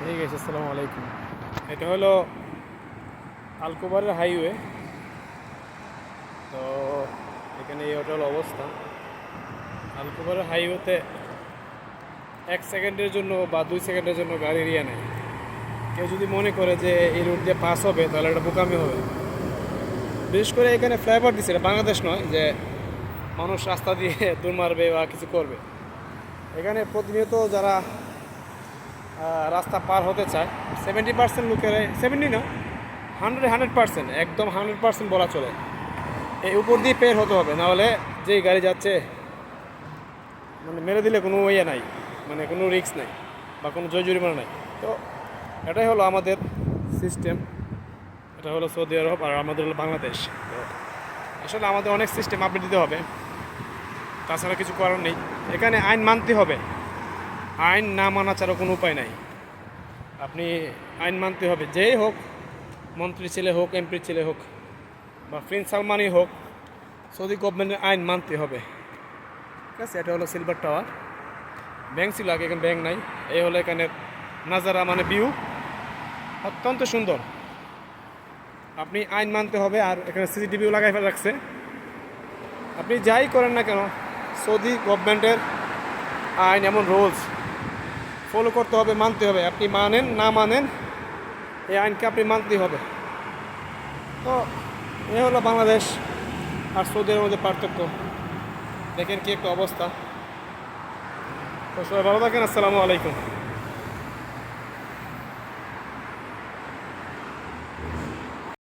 ঠিক আছে, আসসালামু আলাইকুম। এটা হলো আলকোবারের হাইওয়ে। তো এখানে এই হোটেল অবস্থা। আলকোবারের হাইওয়েতে 1 সেকেন্ডের জন্য বা 2 সেকেন্ডের জন্য গাড়ি এরিয়া নেয়। কেউ যদি মনে করে যে এই রুট দিয়ে পাস হবে তাহলে এটা বোকামি হবে। বিশেষ করে এখানে ফ্লাইওভার দিচ্ছে, এটা বাংলাদেশ নয় যে মানুষ রাস্তা দিয়ে দৌড় মারবে বা কিছু করবে। এখানে প্রতিনিয়ত যারা রাস্তা পার হতে চায় 70% লোকের, 70 না, 100% একদম 100% বলা চলে, এই উপর দিয়ে পের হতে হবে, নাহলে যেই গাড়ি যাচ্ছে মানে মেরে দিলে কোনো ইয়ে নাই, মানে কোনো রিস্ক নাই বা কোনো জরিমানা নাই। তো এটাই হলো আমাদের সিস্টেম। এটা হলো সৌদি আরব আর আমাদের হলো বাংলাদেশ। তো আসলে আমাদের অনেক সিস্টেম আপডেট দিতে হবে, তাছাড়া কিছু করার নেই। এখানে আইন মানতে হবে, আইন না মানা ছাড়া কোনো উপায় নাই। আপনি আইন মানতে হবে, যেই হোক, মন্ত্রী ছেলে হোক, এমপির ছেলে হোক বা প্রিন্স সালমানই হোক, সৌদি গভর্নমেন্টের আইন মানতে হবে। ঠিক আছে, এটা হলো সিলভার টাওয়ার। ব্যাংক ছিল আগে, এখানে ব্যাংক নাই। এই হলো এখানের নাজারা, মানে ভিউ অত্যন্ত সুন্দর। আপনি আইন মানতে হবে, আর এখানে সিসিটিভিও লাগাই ফেলে রাখছে। আপনি যাই করেন না কেন, সৌদি গভর্নমেন্টের আইন এমন রুলস ফলো করতে হবে, মানতে হবে। আপনি মানেন না মানেন, এই আইনকে আপনি মানতেই হবে। তো এ হলো বাংলাদেশ আর সৌদির মধ্যে পার্থক্য। দেখেন কি একটা অবস্থা। তো সবাই ভালো থাকেন, আসসালামু আলাইকুম।